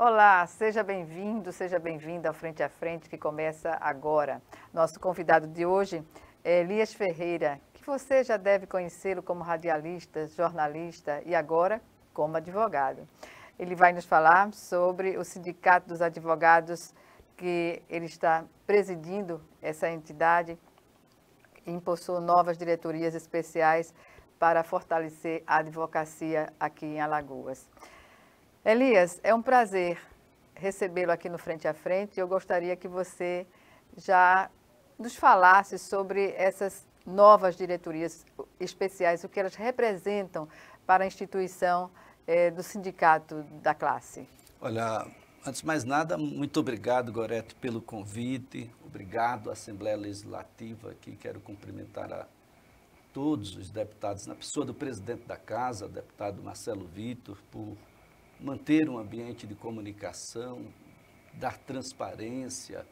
Olá, seja bem-vindo, seja bem-vinda ao Frente a Frente, que começa agora. Nosso convidado de hoje é Elias Ferreira, que você já deve conhecê-lo como radialista, jornalista e agora como advogado. Ele vai nos falar sobre o Sindicato dos Advogados, que ele está presidindo essa entidade e impulsou novas diretorias especiais para fortalecer a advocacia aqui em Alagoas. Elias, é um prazer recebê-lo aqui no Frente a Frente. Eu gostaria que você já nos falasse sobre essas novas diretorias especiais, o que elas representam para a instituição do Sindicato da Classe. Olha, antes de mais nada, muito obrigado, Gorete, pelo convite. Obrigado à Assembleia Legislativa, que quero cumprimentar a todos os deputados, na pessoa do presidente da Casa, o deputado Marcelo Vitor, por manter um ambiente de comunicação, dar transparência,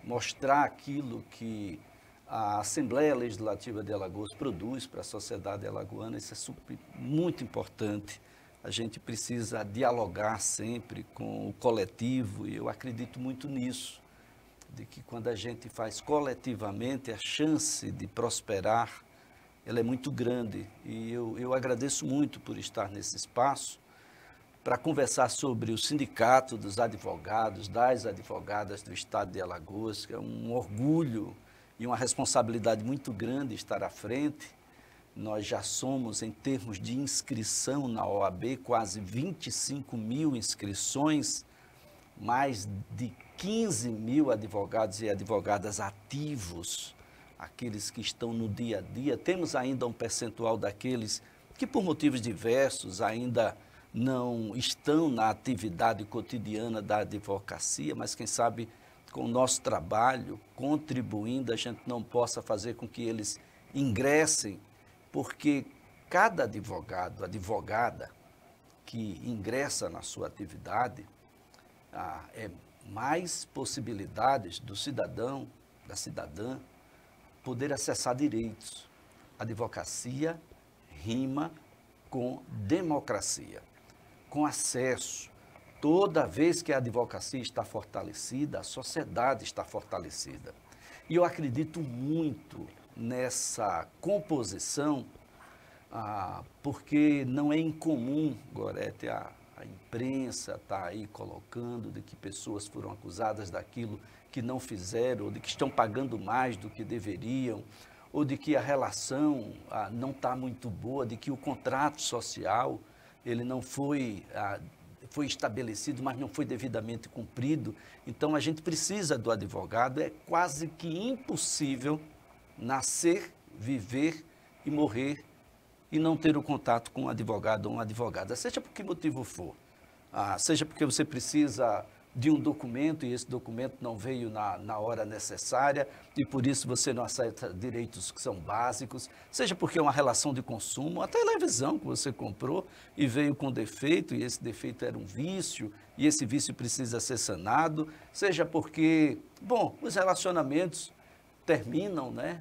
mostrar aquilo que a Assembleia Legislativa de Alagoas produz para a sociedade alagoana. Isso é muito importante. A gente precisa dialogar sempre com o coletivo e eu acredito muito nisso, de que quando a gente faz coletivamente, a chance de prosperar, ela é muito grande. E eu agradeço muito por estar nesse espaço, para conversar sobre o Sindicato dos Advogados, das advogadas do Estado de Alagoas, que é um orgulho e uma responsabilidade muito grande estar à frente. Nós já somos, em termos de inscrição na OAB, quase 25 mil inscrições, mais de 15 mil advogados e advogadas ativos, aqueles que estão no dia a dia. Temos ainda um percentual daqueles que, por motivos diversos, ainda não estão na atividade cotidiana da advocacia, mas quem sabe com o nosso trabalho, contribuindo, a gente não possa fazer com que eles ingressem, porque cada advogado, advogada que ingressa na sua atividade, é mais possibilidades do cidadão, da cidadã, poder acessar direitos. Advocacia rima com democracia, com acesso. Toda vez que a advocacia está fortalecida, a sociedade está fortalecida. E eu acredito muito nessa composição, porque não é incomum, Gorete, a imprensa está aí colocando de que pessoas foram acusadas daquilo que não fizeram, ou de que estão pagando mais do que deveriam, ou de que a relação não está muito boa, de que o contrato social ele não foi estabelecido, mas não foi devidamente cumprido. Então, a gente precisa do advogado. É quase que impossível nascer, viver e morrer e não ter o contato com um advogado ou uma advogada, seja por que motivo for. Seja porque você precisa de um documento e esse documento não veio na hora necessária e por isso você não aceita direitos que são básicos, seja porque é uma relação de consumo, até televisão que você comprou e veio com defeito e esse defeito era um vício e esse vício precisa ser sanado, seja porque, bom, os relacionamentos terminam, né?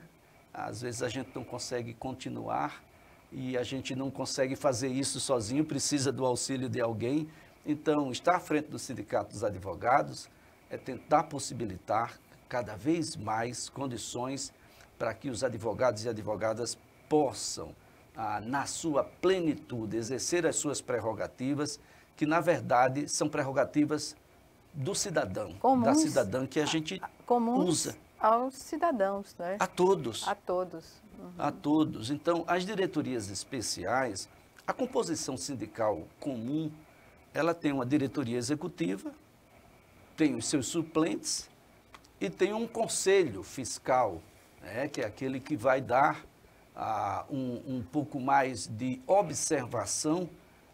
Às vezes a gente não consegue continuar e a gente não consegue fazer isso sozinho, precisa do auxílio de alguém. Então, estar à frente do Sindicato dos Advogados é tentar possibilitar cada vez mais condições para que os advogados e advogadas possam, na sua plenitude, exercer as suas prerrogativas, que, na verdade, são prerrogativas do cidadão, comuns, da cidadã que a gente usa. Aos cidadãos, né? A todos. A todos. Uhum. A todos. Então, as diretorias especiais, a composição sindical comum, ela tem uma diretoria executiva, tem os seus suplentes e tem um conselho fiscal, né, que é aquele que vai dar um pouco mais de observação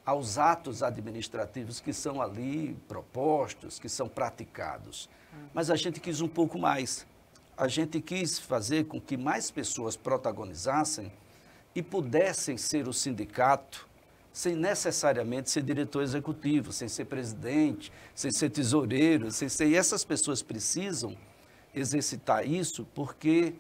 aos atos administrativos que são ali propostos, que são praticados. Mas a gente quis um pouco mais. A gente quis fazer com que mais pessoas protagonizassem e pudessem ser o sindicato sem necessariamente ser diretor executivo, sem ser presidente, sem ser tesoureiro, sem ser... E essas pessoas precisam exercitar isso porque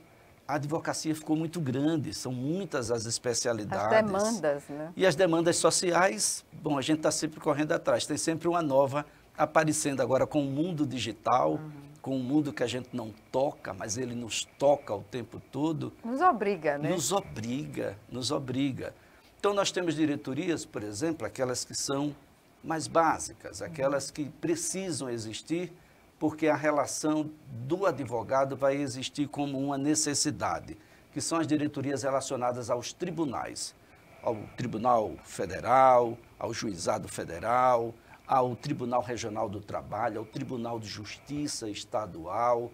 a advocacia ficou muito grande, são muitas as especialidades. As demandas, né? E as demandas sociais, bom, a gente está sempre correndo atrás, tem sempre uma nova aparecendo agora com o mundo digital, com o mundo que a gente não toca, mas ele nos toca o tempo todo. Nos obriga, né? Nos obriga, nos obriga. Então, nós temos diretorias, por exemplo, aquelas que são mais básicas, aquelas que precisam existir, porque a relação do advogado vai existir como uma necessidade, que são as diretorias relacionadas aos tribunais, ao Tribunal Federal, ao Juizado Federal, ao Tribunal Regional do Trabalho, ao Tribunal de Justiça Estadual.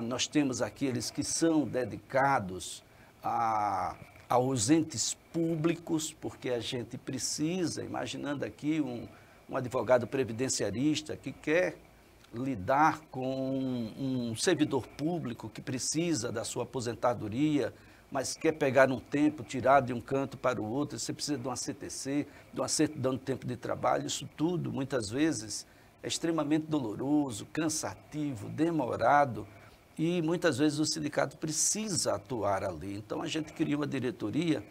Nós temos aqueles que são dedicados aos entes públicos, porque a gente precisa, imaginando aqui um advogado previdenciarista que quer lidar com um servidor público que precisa da sua aposentadoria, mas quer pegar um tempo, tirar de um canto para o outro, você precisa de uma CTC, de uma certidão de tempo de trabalho, isso tudo, muitas vezes, é extremamente doloroso, cansativo, demorado, e muitas vezes o sindicato precisa atuar ali. Então, a gente cria uma diretoria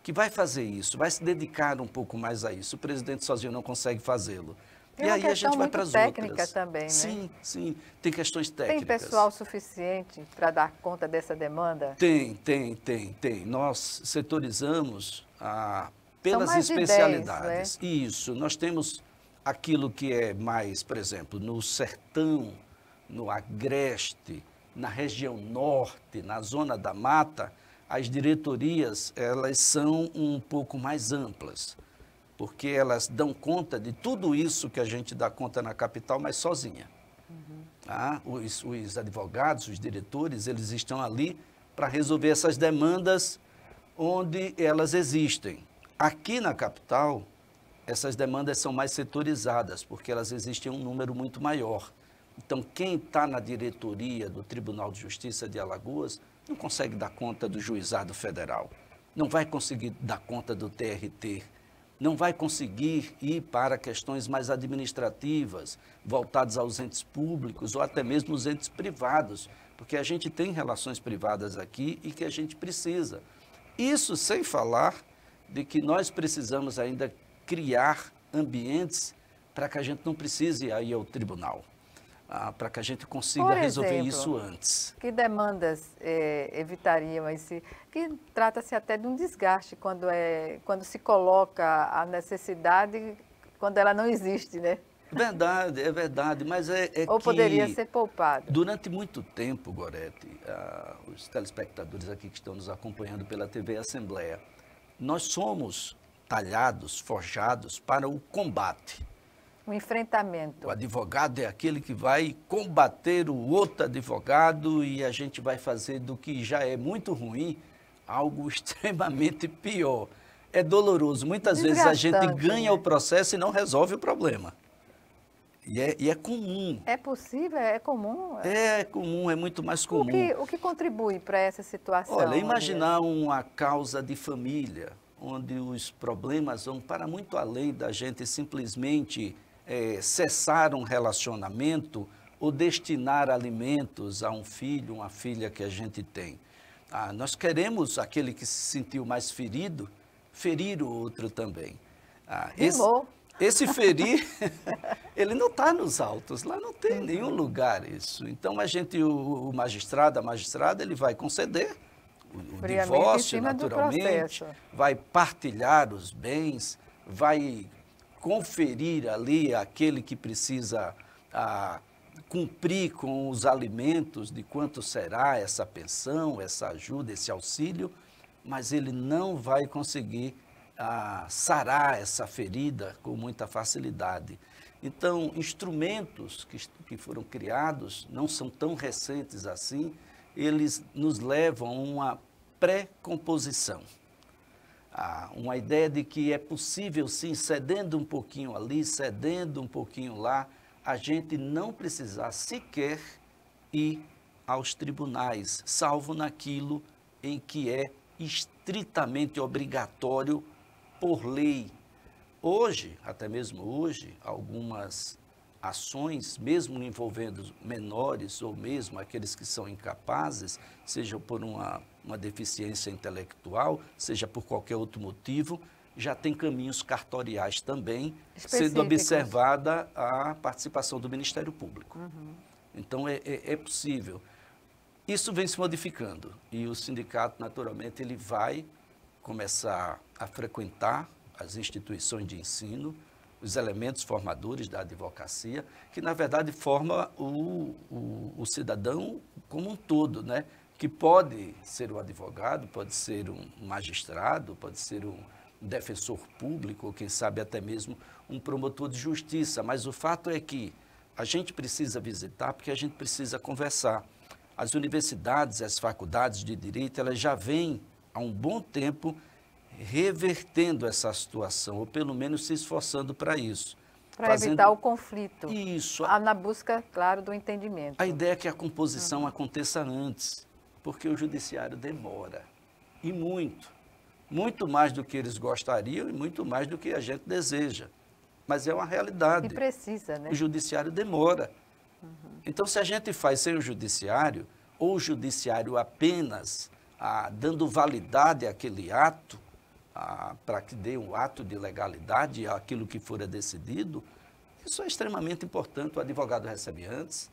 que vai fazer isso, vai se dedicar um pouco mais a isso. O presidente sozinho não consegue fazê-lo. E aí a gente vai para as outras. Técnica também, né? Sim, sim. Tem questões técnicas. Tem pessoal suficiente para dar conta dessa demanda? Tem. Nós setorizamos pelas mais de 10, especialidades. né? Isso. Nós temos aquilo que é mais, por exemplo, no sertão, no agreste, na região norte, na zona da mata, as diretorias, elas são um pouco mais amplas, porque elas dão conta de tudo isso que a gente dá conta na capital, mas sozinha. Os advogados, os diretores, eles estão ali para resolver essas demandas onde elas existem. Aqui na capital, essas demandas são mais setorizadas, porque elas existem em um número muito maior. Então, quem está na diretoria do Tribunal de Justiça de Alagoas não consegue dar conta do Juizado Federal, não vai conseguir dar conta do TRT, não vai conseguir ir para questões mais administrativas, voltadas aos entes públicos ou até mesmo os entes privados, porque a gente tem relações privadas aqui e que a gente precisa. Isso sem falar de que nós precisamos ainda criar ambientes para que a gente não precise ir ao tribunal, para que a gente consiga resolver isso antes. Que demandas evitariam esse... Que trata-se até de um desgaste quando se coloca a necessidade, quando ela não existe, né? É verdade, mas Ou poderia ser poupado. Durante muito tempo, Gorete, os telespectadores aqui que estão nos acompanhando pela TV Assembleia, nós somos talhados, forjados para o combate. O enfrentamento. O advogado é aquele que vai combater o outro advogado e a gente vai fazer do que já é muito ruim algo extremamente pior. É doloroso. Muitas vezes a gente ganha o processo e não resolve o problema. E é comum. É possível? É comum? É comum, é muito mais comum. O que contribui para essa situação? Olha, imaginar uma causa de família, onde os problemas vão para muito além da gente simplesmente cessar um relacionamento ou destinar alimentos a um filho, uma filha que a gente tem. Nós queremos aquele que se sentiu mais ferido, ferir o outro também. Esse ferir, ele não está nos autos, lá não tem nenhum lugar isso. Então, o magistrado, a magistrada, ele vai conceder o divórcio, naturalmente, vai partilhar os bens, vai conferir ali aquele que precisa cumprir com os alimentos de quanto será essa pensão, essa ajuda, esse auxílio, mas ele não vai conseguir sarar essa ferida com muita facilidade. Então, instrumentos que foram criados, não são tão recentes assim, eles nos levam a uma pré-composição. Uma ideia de que é possível, sim, cedendo um pouquinho ali, cedendo um pouquinho lá, a gente não precisar sequer ir aos tribunais, salvo naquilo em que é estritamente obrigatório por lei. Hoje, até mesmo hoje, algumas ações, mesmo envolvendo menores ou mesmo aqueles que são incapazes, seja por uma deficiência intelectual, seja por qualquer outro motivo, já tem caminhos cartoriais também, sendo Específicos. observada a participação do Ministério Público. Então, é possível. Isso vem se modificando e o sindicato, naturalmente, ele vai começar a frequentar as instituições de ensino, os elementos formadores da advocacia, que, na verdade, forma o cidadão como um todo, né? Que pode ser um advogado, pode ser um magistrado, pode ser um defensor público, ou quem sabe até mesmo um promotor de justiça. Mas o fato é que a gente precisa visitar porque a gente precisa conversar. As universidades, as faculdades de direito, elas já vêm há um bom tempo revertendo essa situação, ou pelo menos se esforçando para isso. Para evitar o conflito. Isso. Na busca, claro, do entendimento. A ideia é que a composição aconteça antes, porque o judiciário demora, e muito. Muito mais do que eles gostariam e muito mais do que a gente deseja. Mas é uma realidade. E precisa, né? O judiciário demora. Então, se a gente faz sem o judiciário, ou o judiciário apenas dando validade àquele ato, para que dê um ato de legalidade àquilo que for decidido, isso é extremamente importante. O advogado recebe antes,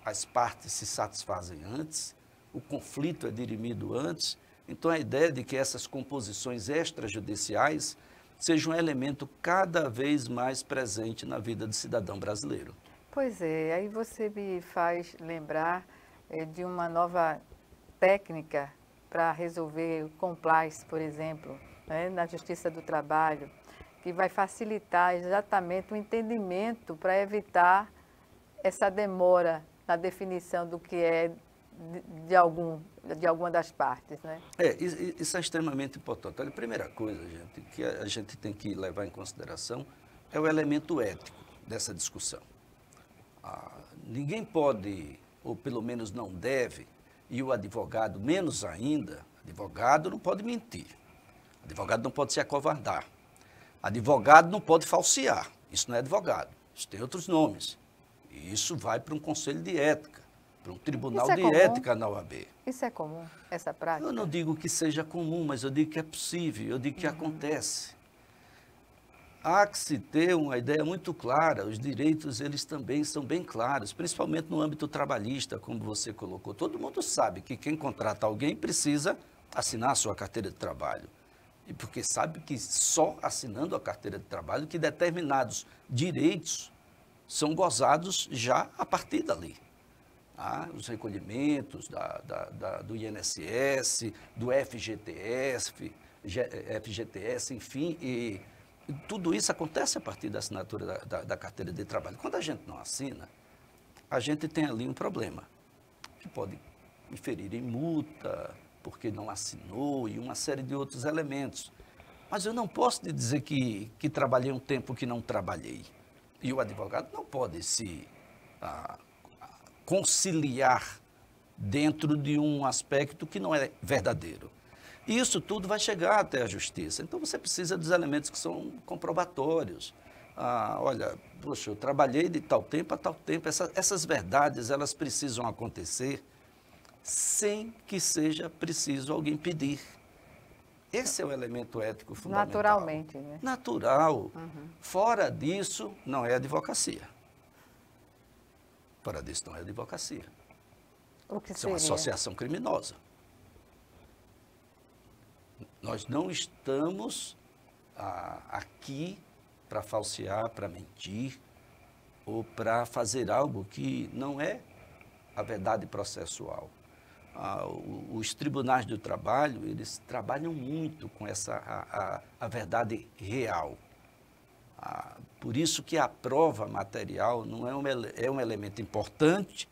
as partes se satisfazem antes, o conflito é dirimido antes. Então, a ideia de que essas composições extrajudiciais sejam um elemento cada vez mais presente na vida do cidadão brasileiro. Pois é, aí você me faz lembrar de uma nova técnica para resolver o compliance, por exemplo, né, na Justiça do Trabalho, que vai facilitar exatamente o entendimento para evitar essa demora na definição do que é de alguma das partes, né? Isso é extremamente importante. Olha, a primeira coisa, gente, que a gente tem que levar em consideração é o elemento ético dessa discussão. Ninguém pode, ou pelo menos não deve, e o advogado menos ainda, advogado não pode mentir, advogado não pode se acovardar, advogado não pode falsear, isso não é advogado, isso tem outros nomes, e isso vai para um conselho de ética, para um tribunal de ética na OAB. Isso é comum, essa prática? Eu não digo que seja comum, mas eu digo que é possível, eu digo que acontece. Há que se ter uma ideia muito clara, os direitos eles também são bem claros, principalmente no âmbito trabalhista, como você colocou. Todo mundo sabe que quem contrata alguém precisa assinar a sua carteira de trabalho. E porque sabe que só assinando a carteira de trabalho que determinados direitos são gozados já a partir dali. Os recolhimentos do INSS, do FGTS, enfim, e tudo isso acontece a partir da assinatura da carteira de trabalho. Quando a gente não assina, a gente tem ali um problema, que pode inferir em multa, porque não assinou, e uma série de outros elementos. Mas eu não posso te dizer que trabalhei um tempo que não trabalhei. E o advogado não pode se conciliar dentro de um aspecto que não é verdadeiro. E isso tudo vai chegar até a justiça. Então, você precisa dos elementos que são comprobatórios. Olha, poxa, eu trabalhei de tal tempo a tal tempo. Essas verdades, elas precisam acontecer sem que seja preciso alguém pedir. Esse é o elemento ético fundamental. Naturalmente, né? Natural. Fora disso, não é advocacia. Fora disso, não é advocacia. O que Isso é uma associação criminosa. Nós não estamos aqui para falsear, para mentir ou para fazer algo que não é a verdade processual. Os tribunais do trabalho, eles trabalham muito com a verdade real. Por isso que a prova material não é um elemento importante,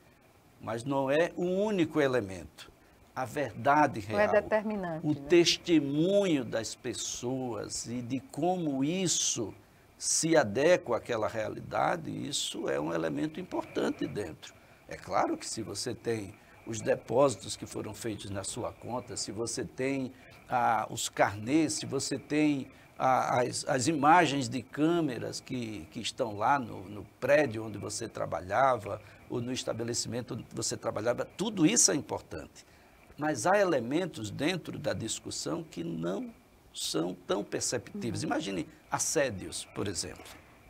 mas não é o único elemento. A verdade real, não é determinante, o testemunho das pessoas e de como isso se adequa àquela realidade, isso é um elemento importante dentro. É claro que se você tem os depósitos que foram feitos na sua conta, se você tem os carnês, se você tem as imagens de câmeras que estão lá no prédio onde você trabalhava ou no estabelecimento onde você trabalhava, tudo isso é importante. Mas há elementos dentro da discussão que não são tão perceptíveis. Imagine assédios, por exemplo.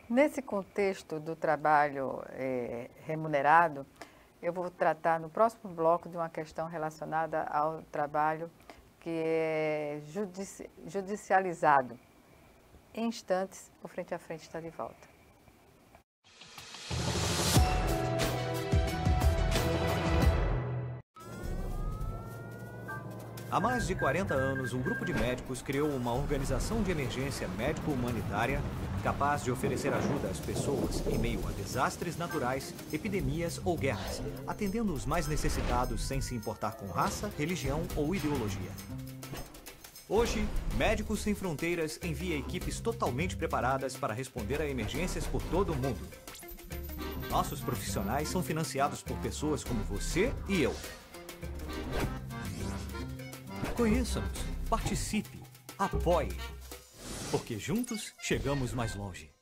Nesse contexto do trabalho remunerado, eu vou tratar no próximo bloco de uma questão relacionada ao trabalho que é judicializado. Em instantes, o Frente a Frente está de volta. Há mais de 40 anos, um grupo de médicos criou uma organização de emergência médico-humanitária capaz de oferecer ajuda às pessoas em meio a desastres naturais, epidemias ou guerras, atendendo os mais necessitados sem se importar com raça, religião ou ideologia. Hoje, Médicos Sem Fronteiras envia equipes totalmente preparadas para responder a emergências por todo o mundo. Nossos profissionais são financiados por pessoas como você e eu. Conheça-nos, participe, apoie, porque juntos chegamos mais longe.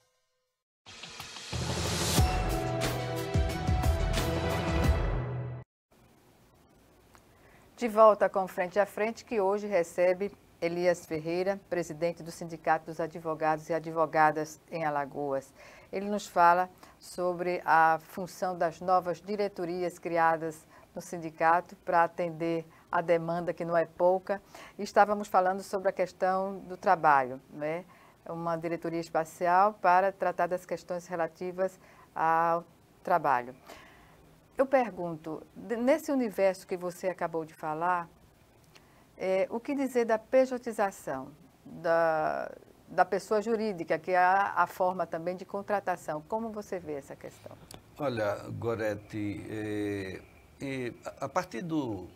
De volta com Frente a Frente, que hoje recebe Elias Ferreira, presidente do Sindicato dos Advogados e Advogadas em Alagoas. Ele nos fala sobre a função das novas diretorias criadas no sindicato para atender a demanda, que não é pouca. E estávamos falando sobre a questão do trabalho, né? Uma diretoria espacial para tratar das questões relativas ao trabalho. Eu pergunto, nesse universo que você acabou de falar, o que dizer da pejotização da pessoa jurídica, que é a forma também de contratação? Como você vê essa questão? Olha, Gorete, a partir do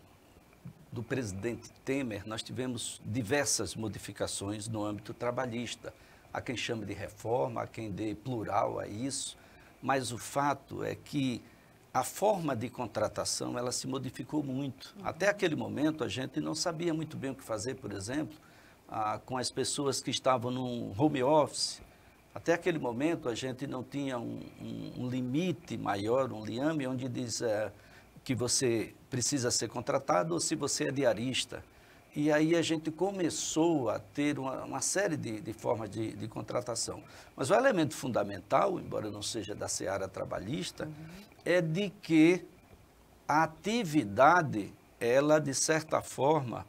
presidente Temer, nós tivemos diversas modificações no âmbito trabalhista. Há quem chame de reforma, há quem dê plural a isso, mas o fato é que a forma de contratação, ela se modificou muito. Até aquele momento, a gente não sabia muito bem o que fazer, por exemplo, com as pessoas que estavam no home office. Até aquele momento, a gente não tinha um limite maior, um liame, onde diz que você precisa ser contratado ou se você é diarista. E aí a gente começou a ter uma série de formas de contratação. Mas o elemento fundamental, embora não seja da seara trabalhista, é de que a atividade, ela, de certa forma,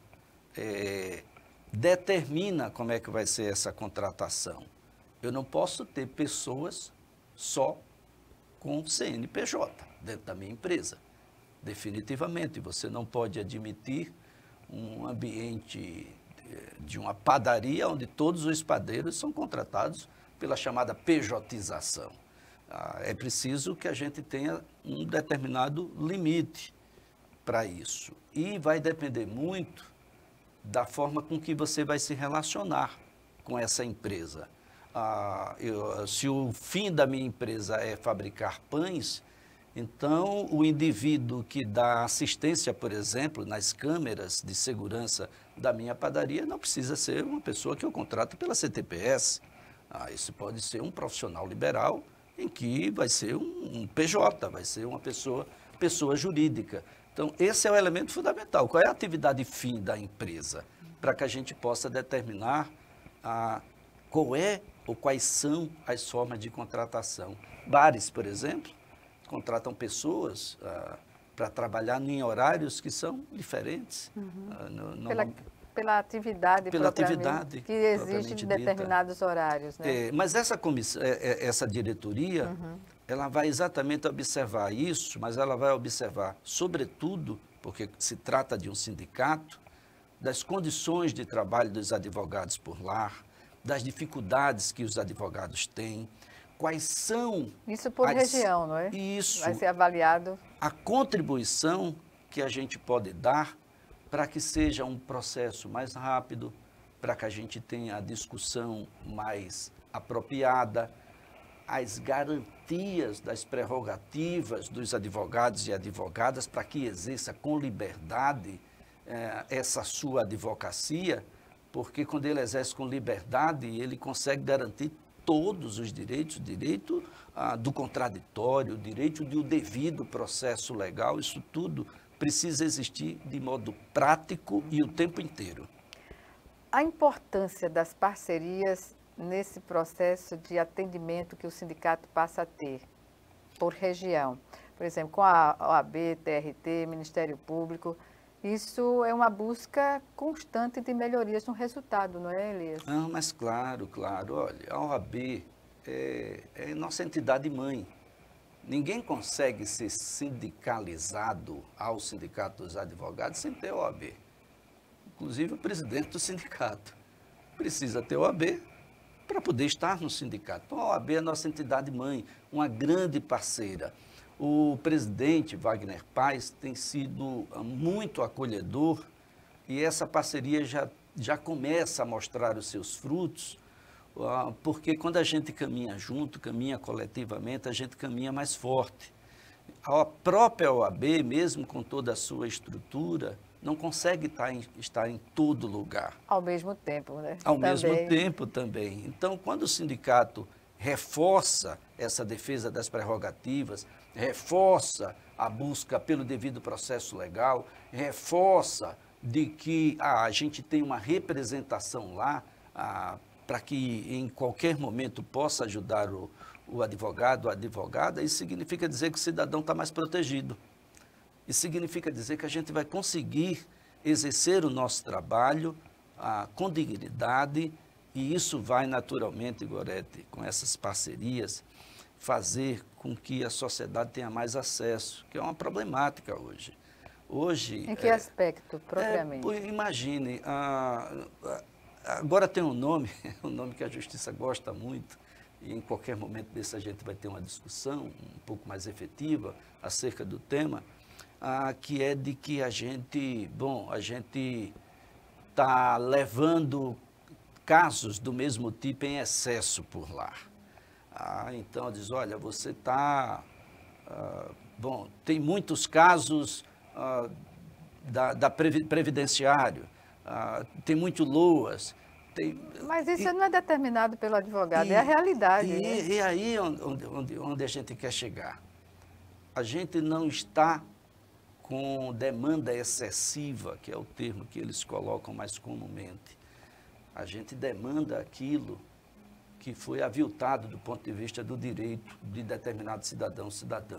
determina como é que vai ser essa contratação. Eu não posso ter pessoas só com CNPJ dentro da minha empresa. Definitivamente, você não pode admitir um ambiente de uma padaria onde todos os padeiros são contratados pela chamada pejotização. É preciso que a gente tenha um determinado limite para isso. E vai depender muito da forma com que você vai se relacionar com essa empresa. Se o fim da minha empresa é fabricar pães, então o indivíduo que dá assistência, por exemplo, nas câmeras de segurança da minha padaria, não precisa ser uma pessoa que eu contrato pela CTPS. Isso pode ser um profissional liberal, em que vai ser um PJ, vai ser uma pessoa jurídica. Então, esse é o elemento fundamental. Qual é a atividade fim da empresa? Para que a gente possa determinar qual é ou quais são as formas de contratação. Bares, por exemplo, contratam pessoas para trabalhar em horários que são diferentes. Pela atividade que existe em determinados horários, né? Mas essa diretoria, ela vai exatamente observar isso, mas ela vai observar, sobretudo, porque se trata de um sindicato, das condições de trabalho dos advogados por lá, das dificuldades que os advogados têm, quais são... Isso por região, não é? Isso. Vai ser avaliado. A contribuição que a gente pode dar para que seja um processo mais rápido, para que a gente tenha a discussão mais apropriada, as garantias das prerrogativas dos advogados e advogadas para que exerça com liberdade essa sua advocacia, porque quando ele exerce com liberdade, ele consegue garantir todos os direitos, o direito do contraditório, o direito do devido processo legal, isso tudo precisa existir de modo prático e o tempo inteiro. a importância das parcerias nesse processo de atendimento que o sindicato passa a ter por região. Por exemplo, com a OAB, TRT, Ministério Público, isso é uma busca constante de melhorias no resultado, não é, Elias? Não, mas claro. Olha, a OAB é nossa entidade mãe. Ninguém consegue ser sindicalizado ao Sindicato dos Advogados sem ter OAB. Inclusive o presidente do sindicato precisa ter OAB para poder estar no sindicato. Então, a OAB é a nossa entidade mãe, uma grande parceira. O presidente Wagner Paz tem sido muito acolhedor e essa parceria já começa a mostrar os seus frutos, porque quando a gente caminha junto, caminha coletivamente, a gente caminha mais forte. A própria OAB, mesmo com toda a sua estrutura, não consegue estar em todo lugar. Ao mesmo tempo, né? Ao mesmo tempo também. Então, quando o sindicato reforça essa defesa das prerrogativas, reforça a busca pelo devido processo legal, reforça de que a gente tem uma representação lá para que em qualquer momento possa ajudar o advogado, a advogada, isso significa dizer que o cidadão está mais protegido. Isso significa dizer que a gente vai conseguir exercer o nosso trabalho com dignidade e isso vai naturalmente, Gorete, com essas parcerias, fazer com que a sociedade tenha mais acesso, que é uma problemática hoje. Em que aspecto, propriamente? Imagine, agora tem um nome que a Justiça gosta muito, e em qualquer momento desse a gente vai ter uma discussão um pouco mais efetiva acerca do tema, que é de que a gente está levando casos do mesmo tipo em excesso por lá. Então, diz, olha, você está... tem muitos casos da previdenciário, tem muito LOAS. Mas isso não é determinado pelo advogado, é a realidade. E aí onde a gente quer chegar. A gente não está com demanda excessiva, que é o termo que eles colocam mais comumente. A gente demanda aquilo que foi aviltado do ponto de vista do direito de determinado cidadão ou cidadã.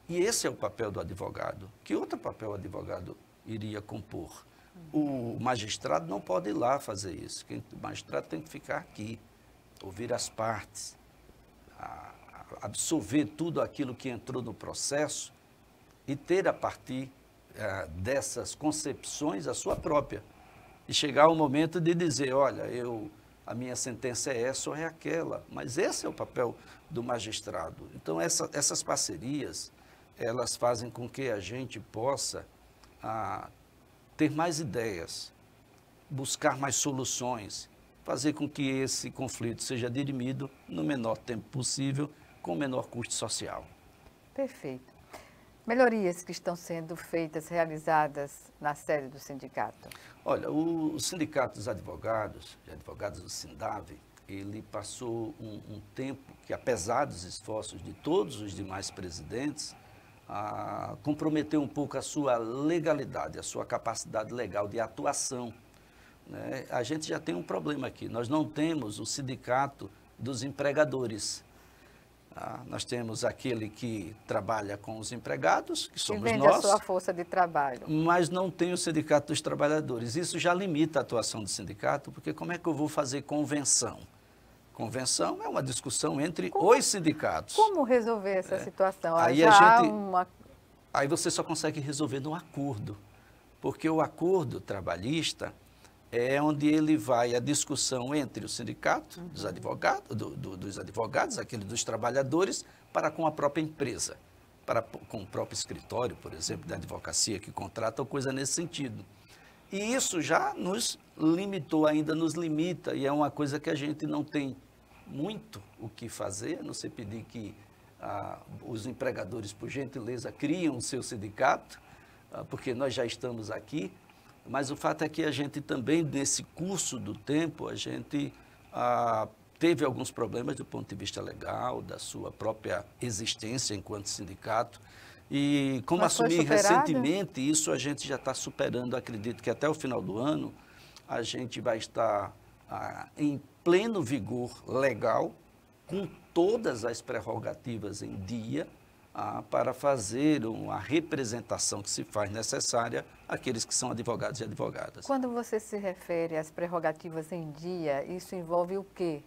E esse é o papel do advogado. Que outro papel o advogado iria compor? O magistrado não pode ir lá fazer isso. O magistrado tem que ficar aqui, ouvir as partes, absorver tudo aquilo que entrou no processo e ter a partir dessas concepções a sua própria. E chegar ao momento de dizer, olha, a minha sentença é essa ou é aquela. Mas esse é o papel do magistrado. Então, essas parcerias, elas fazem com que a gente possa ter mais ideias, buscar mais soluções, fazer com que esse conflito seja dirimido no menor tempo possível, com o menor custo social. Perfeito. Melhorias que estão sendo feitas, realizadas na sede do sindicato? Olha, o Sindicato dos Advogados do SINDAV, ele passou um tempo que, apesar dos esforços de todos os demais presidentes, comprometeu um pouco a sua legalidade, a sua capacidade legal de atuação, né? A gente já tem um problema aqui, nós não temos o sindicato dos empregadores. Nós temos aquele que trabalha com os empregados, que somos nós. Que vende a sua força de trabalho. Mas não tem o sindicato dos trabalhadores. Isso já limita a atuação do sindicato, porque como é que eu vou fazer convenção? Convenção é uma discussão entre os sindicatos. Como resolver essa situação? Aí você só consegue resolver no acordo, porque o acordo trabalhista é onde ele vai a discussão entre o sindicato dos advogados, aquele dos trabalhadores, para com a própria empresa, com o próprio escritório, por exemplo, da advocacia que contrata ou coisa nesse sentido. E isso já nos limitou, ainda nos limita, e é uma coisa que a gente não tem muito o que fazer, a não ser pedir que os empregadores, por gentileza, criem o seu sindicato, porque nós já estamos aqui. Mas o fato é que a gente também, nesse curso do tempo, a gente teve alguns problemas do ponto de vista legal, da sua própria existência enquanto sindicato. E como assumi recentemente, isso a gente já está superando, acredito que até o final do ano, a gente vai estar em pleno vigor legal, com todas as prerrogativas em dia, para fazer uma representação que se faz necessária àqueles que são advogados e advogadas. Quando você se refere às prerrogativas em dia, isso envolve o quê?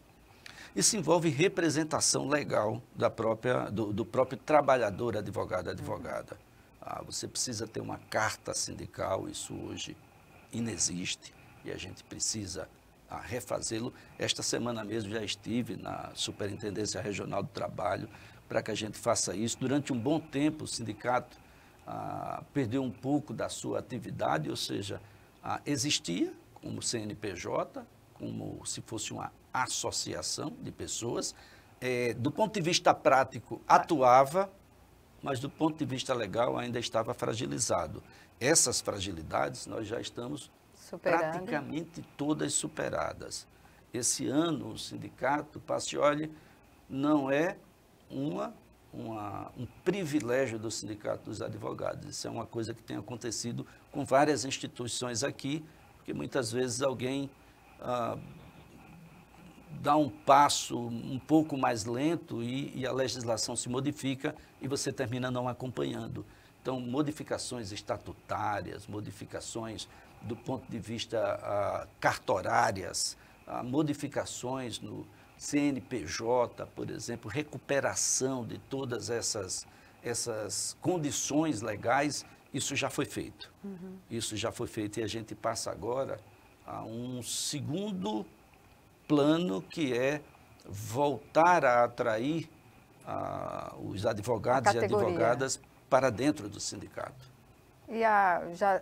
Isso envolve representação legal do próprio trabalhador, advogado, advogada. Você precisa ter uma carta sindical, isso hoje inexiste e a gente precisa refazê-lo. Esta semana mesmo já estive na Superintendência Regional do Trabalho para que a gente faça isso. Durante um bom tempo o sindicato perdeu um pouco da sua atividade, ou seja, existia como CNPJ, como se fosse uma associação de pessoas. Do ponto de vista prático, atuava, mas do ponto de vista legal ainda estava fragilizado. Essas fragilidades nós já estamos praticamente todas superadas. Esse ano o sindicato Pacioli não é um privilégio do Sindicato dos Advogados. Isso é uma coisa que tem acontecido com várias instituições aqui, porque muitas vezes alguém dá um passo um pouco mais lento e a legislação se modifica e você termina não acompanhando. Então, modificações estatutárias, modificações do ponto de vista cartorárias, modificações no CNPJ, por exemplo, recuperação de todas essas condições legais, isso já foi feito. Isso já foi feito e a gente passa agora a um segundo plano, que é voltar a atrair os advogados e advogadas para dentro do sindicato. E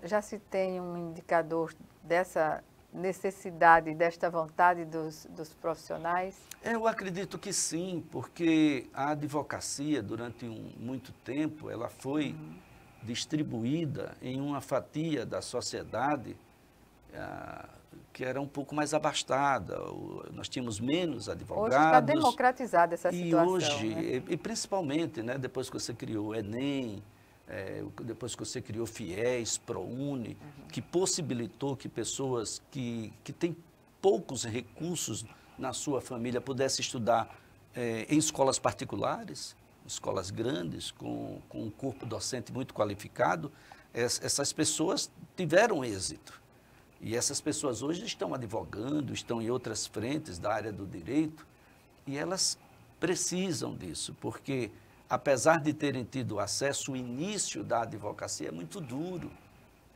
já se tem um indicador dessa necessidade, desta vontade dos profissionais? Eu acredito que sim, porque a advocacia, durante muito tempo, ela foi distribuída em uma fatia da sociedade que era um pouco mais abastada. Nós tínhamos menos advogados. Hoje está democratizada essa situação. E hoje, né? e principalmente, né, depois que você criou o Enem, depois que você criou FIES, ProUni, que possibilitou que pessoas que têm poucos recursos na sua família pudessem estudar em escolas particulares, escolas grandes, com um corpo docente muito qualificado. Essas pessoas tiveram êxito. E essas pessoas hoje estão advogando, estão em outras frentes da área do direito, e elas precisam disso, porque apesar de terem tido acesso, o início da advocacia é muito duro.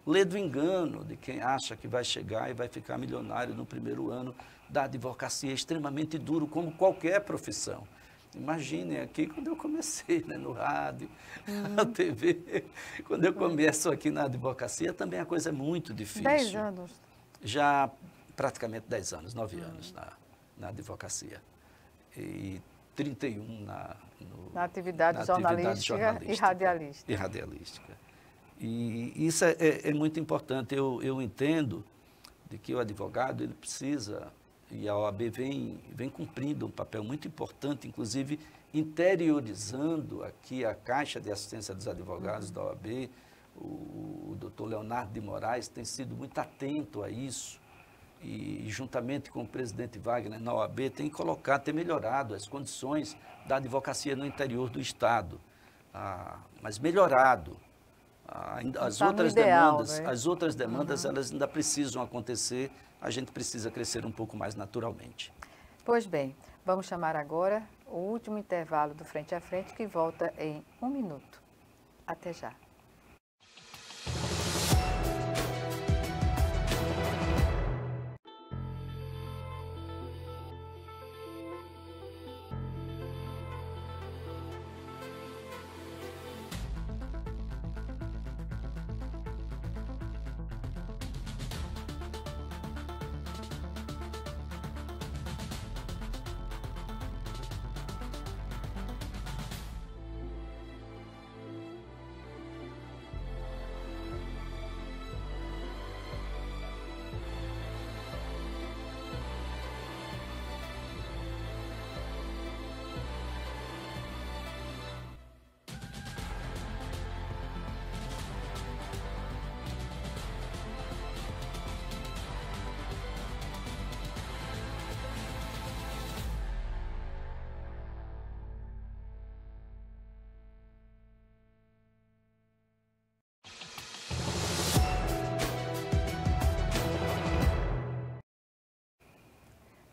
Lê do engano de quem acha que vai chegar e vai ficar milionário no primeiro ano da advocacia. É extremamente duro, como qualquer profissão. Imaginem aqui quando eu comecei, né, no rádio, na TV. Quando eu começo aqui na advocacia, também a coisa é muito difícil. 10 anos? Já praticamente 10 anos, 9 anos na advocacia. E 31 na atividade jornalística e radialística. E isso é muito importante. Eu entendo de que o advogado ele precisa, e a OAB vem cumprindo um papel muito importante, inclusive interiorizando aqui a Caixa de Assistência dos Advogados da OAB. O doutor Leonardo de Moraes tem sido muito atento a isso e juntamente com o presidente Wagner na OAB tem melhorado as condições da advocacia no interior do Estado, mas melhorado. As outras demandas elas ainda precisam acontecer, a gente precisa crescer um pouco mais naturalmente. Pois bem, vamos chamar agora o último intervalo do Frente a Frente, que volta em 1 minuto. Até já.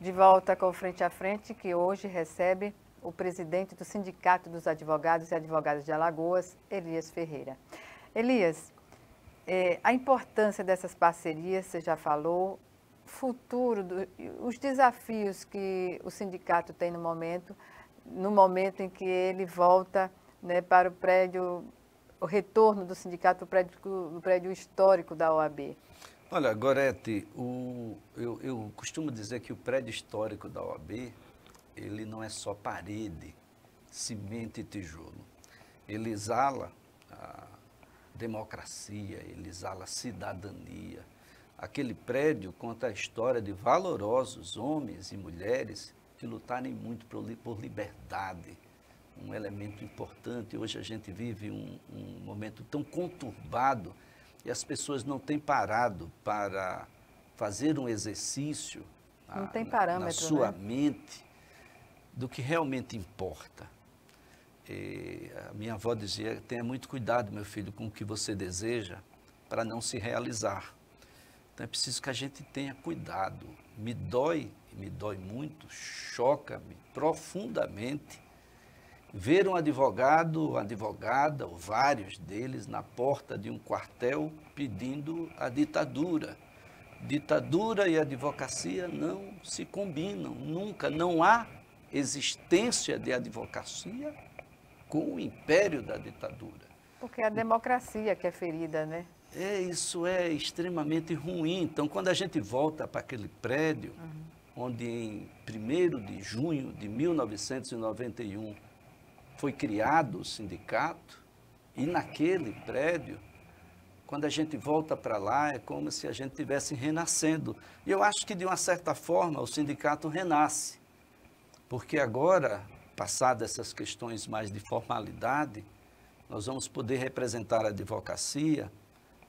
De volta com o Frente a Frente, que hoje recebe o presidente do Sindicato dos Advogados e Advogadas de Alagoas, Elias Ferreira. Elias, a importância dessas parcerias, você já falou, futuro, os desafios que o sindicato tem no momento em que ele volta, né, para o prédio, o retorno do sindicato para o prédio histórico da OAB. Olha, Gorete, eu costumo dizer que o prédio histórico da OAB, ele não é só parede, cimento e tijolo. Ele exala a democracia, ele exala a cidadania. Aquele prédio conta a história de valorosos homens e mulheres que lutaram muito por liberdade, um elemento importante. Hoje a gente vive um momento tão conturbado e as pessoas não têm parado para fazer um exercício não tem parâmetro, na sua né? mente do que realmente importa. A minha avó dizia, tenha muito cuidado, meu filho, com o que você deseja para não se realizar. Então é preciso que a gente tenha cuidado. Me dói muito, choca-me profundamente ver um advogado, uma advogada, ou vários deles, na porta de um quartel pedindo a ditadura. Ditadura e advocacia não se combinam, nunca. Não há existência de advocacia com o império da ditadura. Porque é a democracia que é ferida, né? Isso é extremamente ruim. Então, quando a gente volta para aquele prédio, onde em 1º de junho de 1991 foi criado o sindicato, e naquele prédio, quando a gente volta para lá, é como se a gente estivesse renascendo. E eu acho que, de uma certa forma, o sindicato renasce, porque agora, passadas essas questões mais de formalidade, nós vamos poder representar a advocacia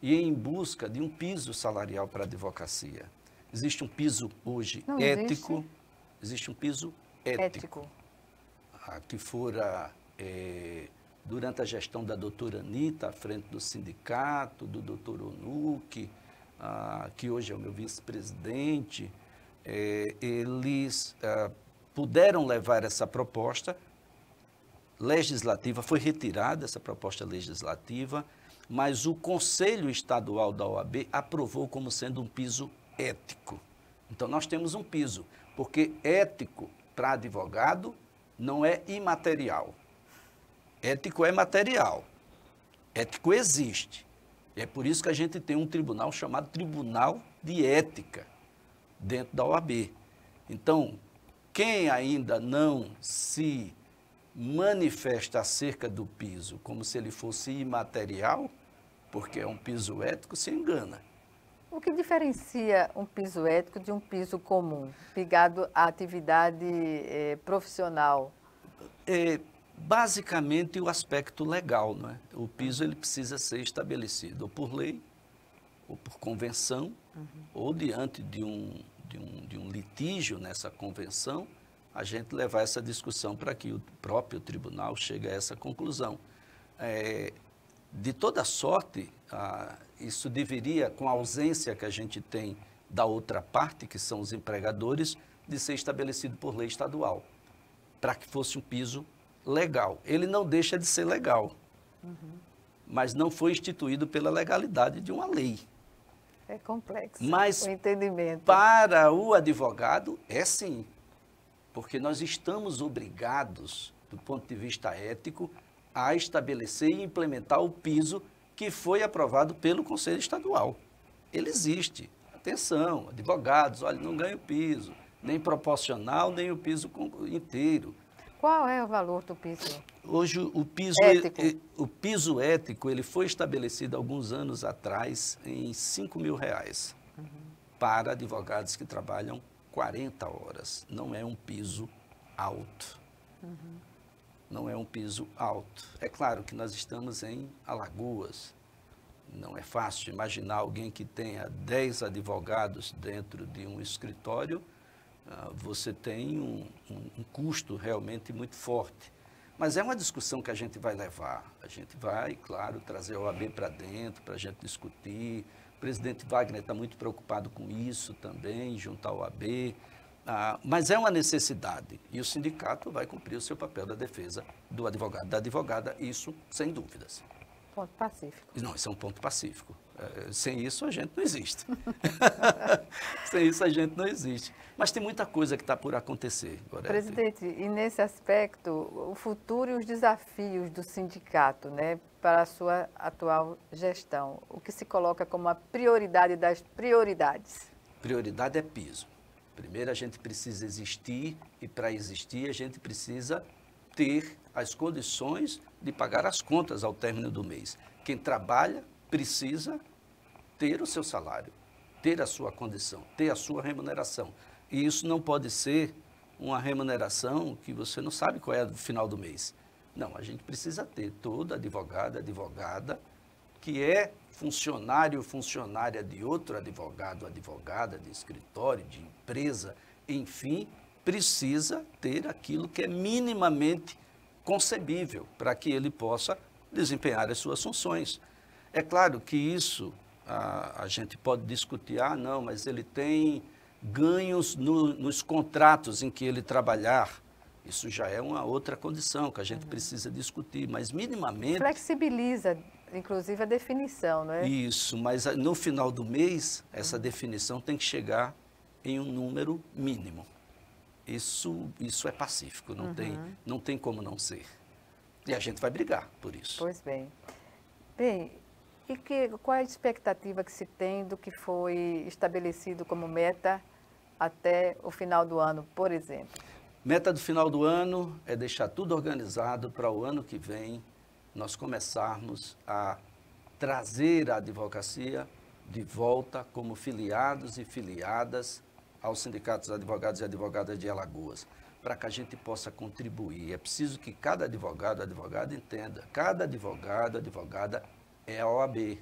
e ir em busca de um piso salarial para a advocacia. Existe um piso hoje ético, existe um piso ético. Que fora, durante a gestão da doutora Anitta, à frente do sindicato, do doutor Onuque, que hoje é o meu vice-presidente, eles puderam levar essa proposta legislativa, foi retirada essa proposta legislativa, mas o Conselho Estadual da OAB aprovou como sendo um piso ético. Então, nós temos um piso, porque ético para advogado não é imaterial. Ético é material. Ético existe. E é por isso que a gente tem um tribunal chamado Tribunal de Ética dentro da OAB. Então, quem ainda não se manifesta acerca do piso como se ele fosse imaterial, porque é um piso ético, se engana. O que diferencia um piso ético de um piso comum, ligado à atividade profissional? Basicamente, o aspecto legal, não é? O piso ele precisa ser estabelecido ou por lei, ou por convenção, ou diante de um litígio nessa convenção, a gente levar essa discussão para que o próprio tribunal chegue a essa conclusão. De toda sorte, isso deveria, com a ausência que a gente tem da outra parte, que são os empregadores, de ser estabelecido por lei estadual, para que fosse um piso legal. Ele não deixa de ser legal, mas não foi instituído pela legalidade de uma lei. É complexo mas o entendimento. Para o advogado, é sim, porque nós estamos obrigados, do ponto de vista ético, a estabelecer e implementar o piso que foi aprovado pelo Conselho Estadual. Ele existe. Atenção, advogados, olha, não ganha o piso, nem proporcional, nem o piso inteiro. Qual é o valor do piso? Hoje, o piso ético ele foi estabelecido alguns anos atrás em R$5.000 para advogados que trabalham 40 horas. Não é um piso alto. Não é um piso alto. É claro que nós estamos em Alagoas. Não é fácil imaginar alguém que tenha 10 advogados dentro de um escritório. Você tem um custo realmente muito forte. Mas é uma discussão que a gente vai levar. A gente vai, claro, trazer a OAB para dentro, para a gente discutir. O presidente Wagner está muito preocupado com isso também, junto à OAB. Mas é uma necessidade e o sindicato vai cumprir o seu papel da defesa do advogado, da advogada, isso sem dúvidas. Ponto pacífico. Não, isso é um ponto pacífico. Sem isso a gente não existe. Sem isso a gente não existe. Mas tem muita coisa que está por acontecer, Gorete. Presidente, e nesse aspecto, o futuro e os desafios do sindicato, né, para a sua atual gestão, o que se coloca como a prioridade das prioridades? Prioridade é piso. Primeiro a gente precisa existir e para existir a gente precisa ter as condições de pagar as contas ao término do mês. Quem trabalha precisa ter o seu salário, ter a sua condição, ter a sua remuneração. E isso não pode ser uma remuneração que você não sabe qual é no final do mês. Não, a gente precisa ter toda advogada, que é funcionário ou funcionária de outro advogado, advogada de escritório, de empresa, enfim, precisa ter aquilo que é minimamente concebível para que ele possa desempenhar as suas funções. É claro que isso a gente pode discutir, não, mas ele tem ganhos nos contratos em que ele trabalhar. Isso já é uma outra condição que a gente precisa discutir, mas minimamente... Flexibiliza, inclusive, a definição, não é? Isso, mas no final do mês, essa definição tem que chegar em um número mínimo. Isso é pacífico, não tem como não ser. E a gente vai brigar por isso. Pois bem. Bem, qual é a expectativa que se tem do que foi estabelecido como meta até o final do ano, por exemplo? Meta do final do ano é deixar tudo organizado para o ano que vem nós começarmos a trazer a advocacia de volta como filiados e filiadas aos sindicatos de advogados e advogadas de Alagoas, para que a gente possa contribuir. É preciso que cada advogado, advogada entenda, cada advogado, advogada é a OAB,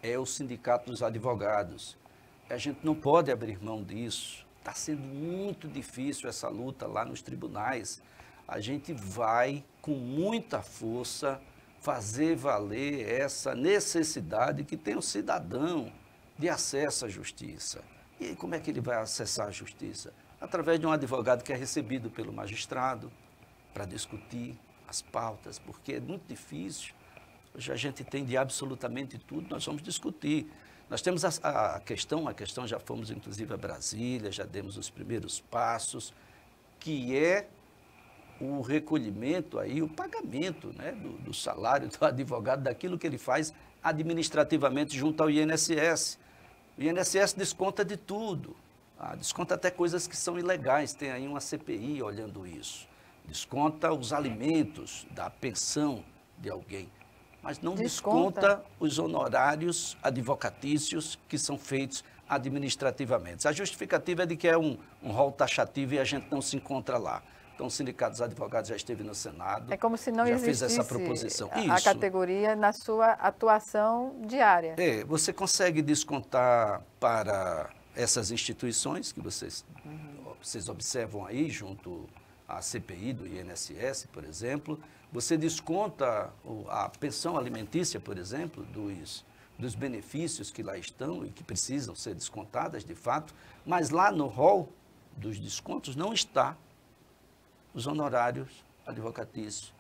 é o sindicato dos advogados. A gente não pode abrir mão disso. Está sendo muito difícil essa luta lá nos tribunais. A gente vai, com muita força, fazer valer essa necessidade que tem o cidadão de acesso à justiça. E aí, como é que ele vai acessar a justiça? Através de um advogado que é recebido pelo magistrado para discutir as pautas, porque é muito difícil. Hoje a gente tem de absolutamente tudo, nós vamos discutir. Nós temos a questão já fomos inclusive a Brasília, já demos os primeiros passos, que é o recolhimento, aí, o pagamento, né, do salário do advogado, daquilo que ele faz administrativamente junto ao INSS. O INSS desconta de tudo, desconta até coisas que são ilegais, tem aí uma CPI olhando isso. Desconta os alimentos da pensão de alguém, mas não desconta os honorários advocatícios que são feitos administrativamente. A justificativa é de que é um rol taxativo e a gente não se encontra lá. Então, o Sindicato dos Advogados já esteve no Senado. É como se não já existisse fez essa proposição. A categoria na sua atuação diária. Você consegue descontar para essas instituições que vocês observam aí, junto à CPI do INSS, por exemplo. Você desconta a pensão alimentícia, por exemplo, dos benefícios que lá estão e que precisam ser descontadas, de fato, mas lá no rol dos descontos não está os honorários advocatícios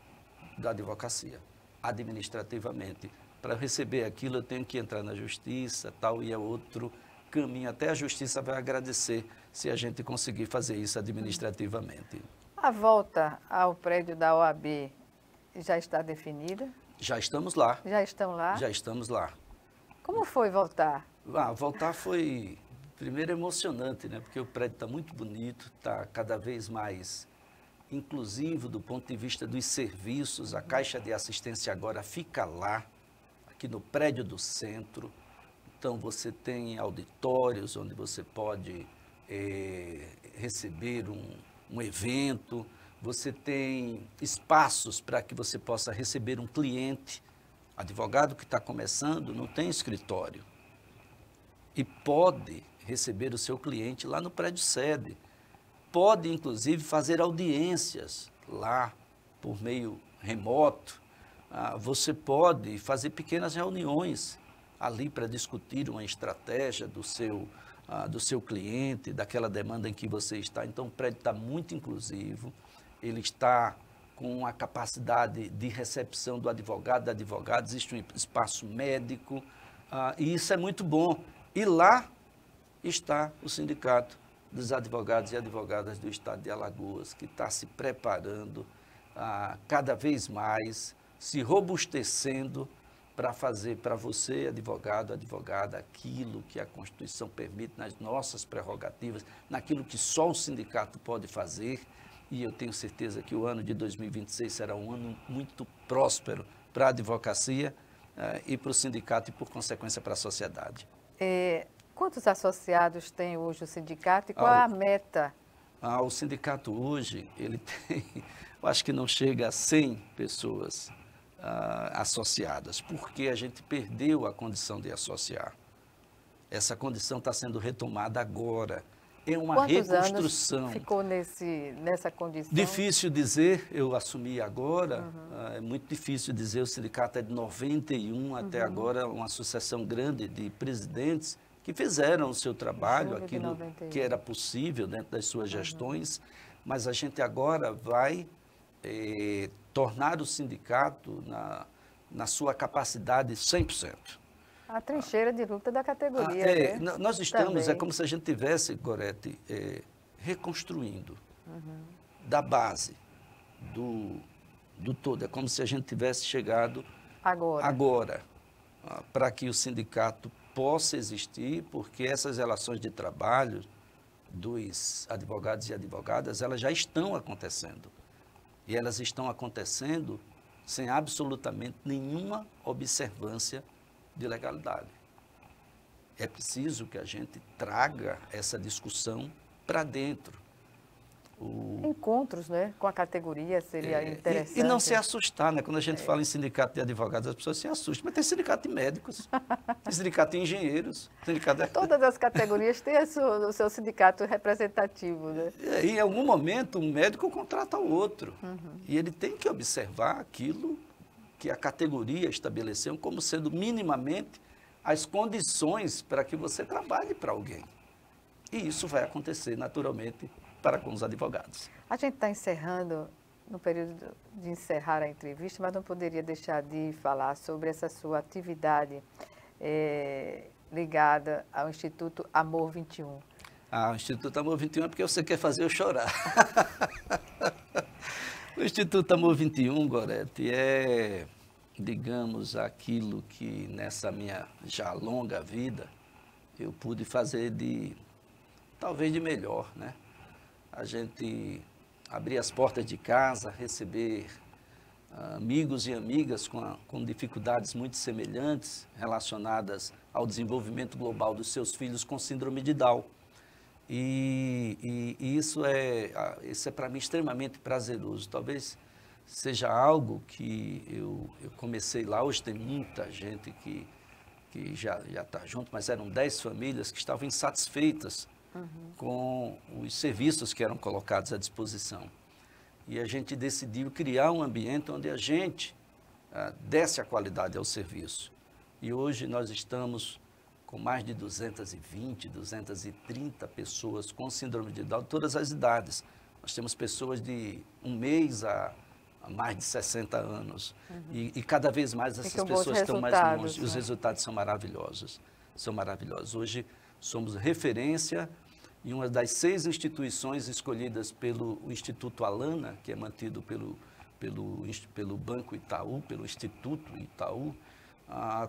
da advocacia, administrativamente. Para receber aquilo, eu tenho que entrar na justiça, tal, e é outro caminho. Até a justiça vai agradecer se a gente conseguir fazer isso administrativamente. A volta ao prédio da OAB já está definida? Já estamos lá. Já estão lá? Já estamos lá. Como foi voltar? Voltar foi, primeiro, emocionante, né? Porque o prédio está muito bonito, está cada vez mais inclusivo do ponto de vista dos serviços. A Caixa de Assistência agora fica lá, aqui no prédio do centro. Então, você tem auditórios onde você pode receber um evento. Você tem espaços para que você possa receber um cliente. Advogado que está começando não tem escritório e pode receber o seu cliente lá no prédio sede. Pode, inclusive, fazer audiências lá por meio remoto. Você pode fazer pequenas reuniões ali para discutir uma estratégia do seu do seu cliente, daquela demanda em que você está. Então, o prédio está muito inclusivo, ele está com a capacidade de recepção do advogado, da advogada, existe um espaço médico, e isso é muito bom. E lá está o Sindicato dos Advogados e Advogadas do Estado de Alagoas, que está se preparando cada vez mais, se robustecendo para fazer para você, advogado, advogada, aquilo que a Constituição permite nas nossas prerrogativas, naquilo que só o sindicato pode fazer. E eu tenho certeza que o ano de 2026 será um ano muito próspero para a advocacia e para o sindicato e, por consequência, para a sociedade. Quantos associados tem hoje o sindicato e qual é a meta? O sindicato hoje, ele tem, eu acho que não chega a 100 pessoas associadas, porque a gente perdeu a condição de associar. Essa condição está sendo retomada agora. É uma Quantos reconstrução. Anos ficou nessa condição? Difícil dizer, eu assumi agora, é muito difícil dizer, o sindicato é de 91 até agora, uma associação grande de presidentes que fizeram o seu trabalho, aquilo que era possível dentro das suas gestões, mas a gente agora vai tornar o sindicato na sua capacidade 100%. A trincheira de luta da categoria. Né? Nós estamos, Também. é como se a gente tivesse, Gorete, reconstruindo da base, do todo. É como se a gente tivesse chegado agora para que o sindicato possa existir, porque essas relações de trabalho dos advogados e advogadas, elas já estão acontecendo. E elas estão acontecendo sem absolutamente nenhuma observância de legalidade. É preciso que a gente traga essa discussão para dentro. Encontros, né, com a categoria seria interessante. E não se assustar, né? Quando a gente fala em sindicato de advogados, as pessoas se assustam. Mas tem sindicato de médicos, tem sindicato de engenheiros. Todas as categorias têm o seu sindicato representativo, né? E em algum momento um médico contrata o outro. E ele tem que observar aquilo que a categoria estabeleceu como sendo minimamente as condições para que você trabalhe para alguém. E isso vai acontecer naturalmente para com os advogados. A gente está encerrando, no período de encerrar a entrevista, mas não poderia deixar de falar sobre essa sua atividade ligada ao Instituto Amor 21. O Instituto Amor 21 é porque você quer fazer eu chorar. O Instituto Amor 21, Gorete, é, digamos, aquilo que nessa minha já longa vida eu pude fazer talvez de melhor, né? A gente abrir as portas de casa, receber amigos e amigas com dificuldades muito semelhantes relacionadas ao desenvolvimento global dos seus filhos com síndrome de Down. E isso é para mim extremamente prazeroso. Talvez seja algo que eu comecei lá. Hoje tem muita gente que já está junto, mas eram 10 famílias que estavam insatisfeitas com os serviços que eram colocados à disposição. E a gente decidiu criar um ambiente onde a gente desse a qualidade ao serviço. E hoje nós estamos com mais de 220, 230 pessoas com síndrome de Down, de todas as idades. Nós temos pessoas de 1 mês a mais de 60 anos. E cada vez mais essas pessoas estão mais longe. Né? Os resultados são maravilhosos. São maravilhosos. Hoje somos referência em uma das 6 instituições escolhidas pelo Instituto Alana, que é mantido pelo Banco Itaú, pelo Instituto Itaú,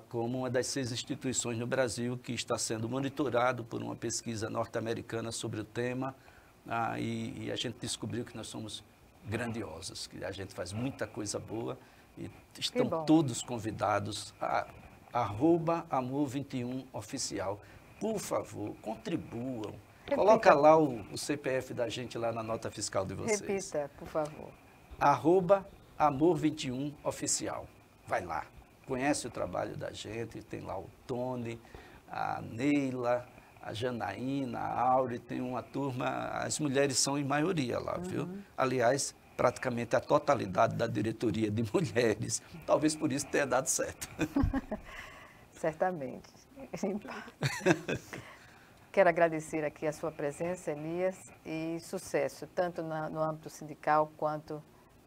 como uma das 6 instituições no Brasil que está sendo monitorado por uma pesquisa norte-americana sobre o tema, e a gente descobriu que nós somos grandiosos, que a gente faz muita coisa boa, e estão todos convidados a @Amor21 Oficial. Por favor, contribuam. Repita. Coloca lá o CPF da gente lá na nota fiscal de vocês. Repita, por favor. @Amor21 Oficial. Vai lá. Conhece o trabalho da gente, tem lá o Tony, a Neila, a Janaína, a Aure, tem uma turma, as mulheres são em maioria lá, viu? Aliás, praticamente a totalidade da diretoria de mulheres. Talvez por isso tenha dado certo. Certamente. Quero agradecer aqui a sua presença, Elias, e sucesso, tanto no âmbito sindical quanto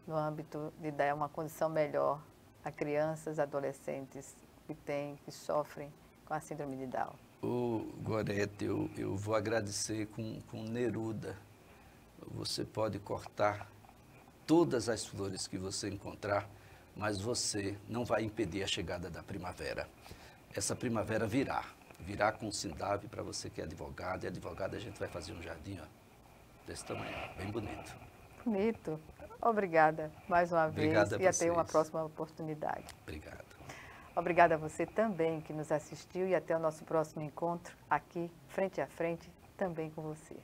no âmbito de dar uma condição melhor a crianças, adolescentes que sofrem com a síndrome de Down. Gorete, eu vou agradecer com Neruda. Você pode cortar todas as flores que você encontrar, mas você não vai impedir a chegada da primavera. Essa primavera virá com o Sindave para você que é advogado. E advogada a gente vai fazer um jardim, ó, desse tamanho, bem bonito. Bonito. Obrigada mais uma vez e até uma próxima oportunidade. Obrigado. Obrigada a você também que nos assistiu e até o nosso próximo encontro aqui, frente a frente, também com você.